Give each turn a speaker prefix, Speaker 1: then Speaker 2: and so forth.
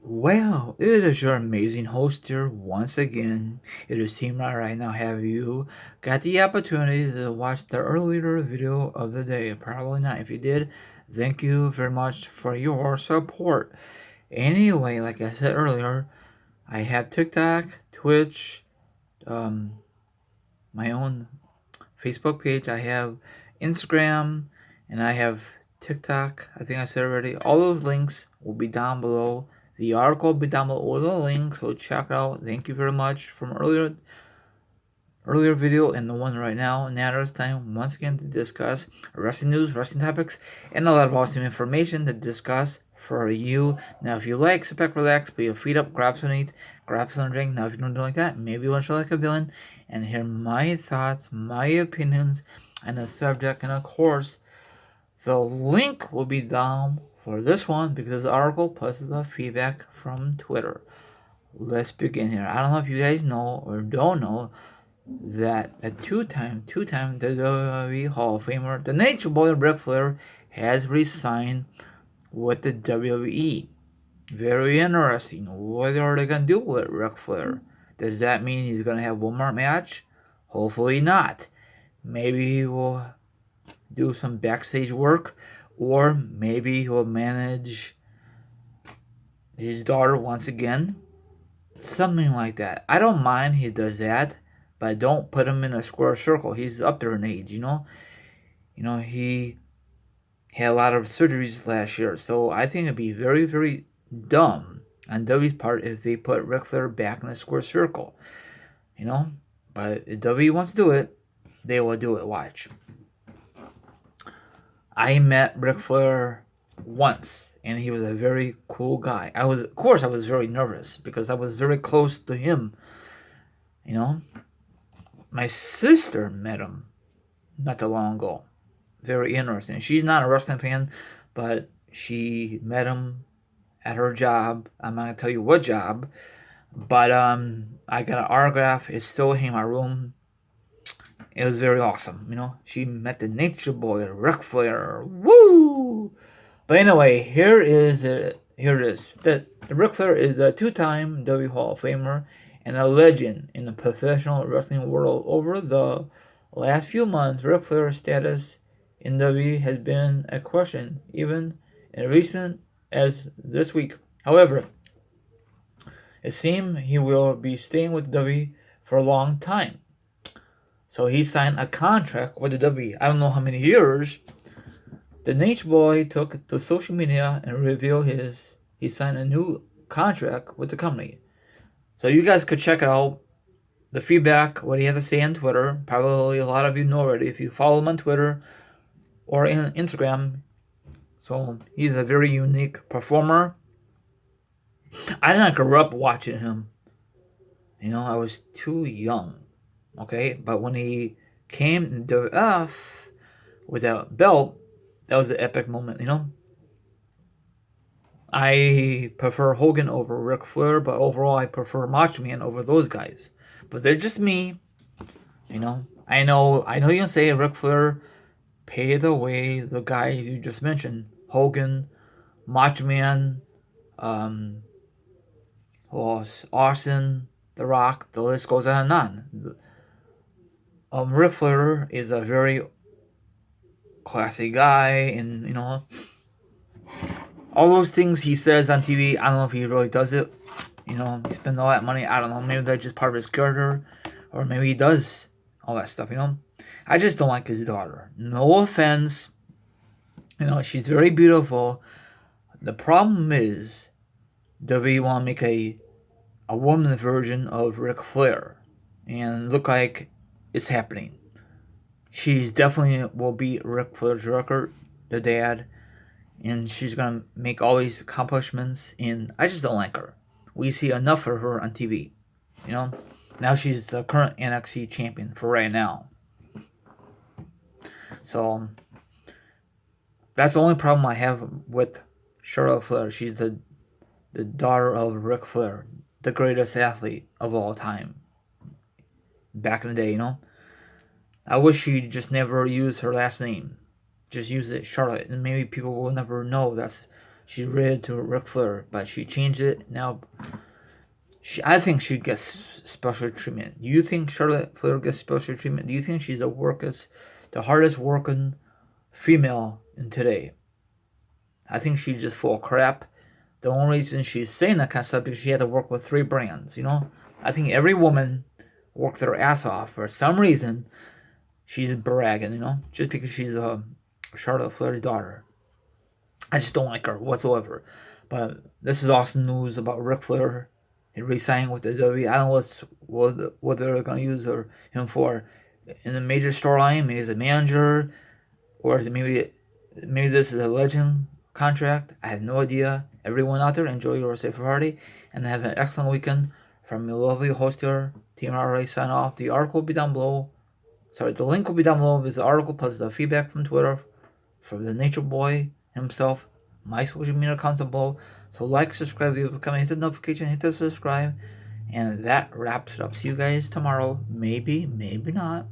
Speaker 1: Well, it is your amazing host here once again. It is Team right now. Have you got the opportunity to watch the earlier video of the day? Probably not. If you did, thank you very much for your support. Anyway, like I said earlier, I have TikTok, Twitch, um, my own Facebook page. I have Instagram, and I have TikTok. I think I said already. All those links will be down below. The article will be down below all the links, so check it out. Thank you very much from earlier video and the one right now. Now it's time once again to discuss wrestling news, wrestling topics, and a lot of awesome information to discuss for you. Now, if you like, sit back, relax, put your feet up, grab some eat, grab some drink. Now, if you don't do like that, maybe you want to like a villain and hear my thoughts, my opinions, and the subject. And of course, the link will be down for this one because the article plus the feedback from Twitter. Let's begin here. I don't know if you guys know or don't know that a two-time WWE Hall of Famer, the Nature Boy Ric Flair, has resigned with the WWE. Very interesting. What are they gonna do with Ric Flair? Does that mean he's gonna have one more match? Hopefully not. Maybe he will do some backstage work, or maybe he'll manage his daughter once again. Something like that. I don't mind he does that, but don't put him in a square circle. He's up there in age, you know. He had a lot of surgeries last year, so I think it'd be very, very dumb on W's part if they put Ric Flair back in a square circle, you know. But if W wants to do it, they will do it. Watch. I met Ric Flair once, and he was a very cool guy. Of course, I was very nervous because I was very close to him. You know, my sister met him not that long ago. Very interesting. She's not a wrestling fan, but she met him at her job. I'm not gonna tell you what job, but I got an autograph. It's still in my room. It was very awesome. She met the Nature Boy, Ric Flair. Woo! But anyway, here it is. The Ric Flair is a two-time W Hall of Famer and a legend in the professional wrestling world. Over the last few months, Ric Flair's status in W has been a question, even as recent as this week. However, it seems he will be staying with W for a long time. So he signed a contract with the W. I don't know how many years. The Nature Boy took to social media and revealed he signed a new contract with the company. So you guys could check out the feedback, what he had to say on Twitter. Probably a lot of you know already if you follow him on Twitter or in Instagram. So he's a very unique performer. I didn't grow up watching him. I was too young. Okay, but when he came in WWF with that belt, that was an epic moment. I prefer Hogan over Ric Flair, but overall I prefer Macho Man over those guys. But they're just me. I know you can say Ric Flair paid away the guys you just mentioned. Hogan, Macho Man, Austin, The Rock, the list goes on and on. Ric Flair is a very classy guy, and all those things he says on TV. I don't know if he really does it. He spends all that money. I don't know. Maybe that's just part of his character, or maybe he does all that stuff. I just don't like his daughter. No offense. She's very beautiful. The problem is, we want to make a woman version of Ric Flair, and look like it's happening. She's definitely will beat Ric Flair's record, the dad, and she's gonna make all these accomplishments. And I just don't like her. We see enough of her on TV. Now she's the current NXT champion for right now. So that's the only problem I have with Charlotte Flair. She's the daughter of Ric Flair, the greatest athlete of all time. Back in the day, I wish she just never used her last name. Just use it Charlotte, and maybe people will never know she's related to Ric Flair, but she changed it now. I think she gets special treatment. Do you think Charlotte Flair gets special treatment? Do you think she's the hardest working female in today? I think she's just full of crap. The only reason she's saying that kind of stuff is because she had to work with 3 brands. I think every woman worked their ass off for some reason. She's bragging, just because she's Charlotte Flair's daughter. I just don't like her whatsoever. But this is awesome news about Ric Flair. He re-signed with the WWE. I don't know what they're gonna use him for in the major storyline. Maybe as a manager, or maybe this is a legend contract. I have no idea. Everyone out there, enjoy your safe party and have an excellent weekend. From your lovely host here, Team RA, sign off. The article will be down below. Sorry, the link will be down below. This article plus the feedback from Twitter from the Nature Boy himself. My social media accounts are below. So like, subscribe, leave a comment, hit the notification, hit the subscribe. And that wraps it up. See you guys tomorrow. Maybe, maybe not.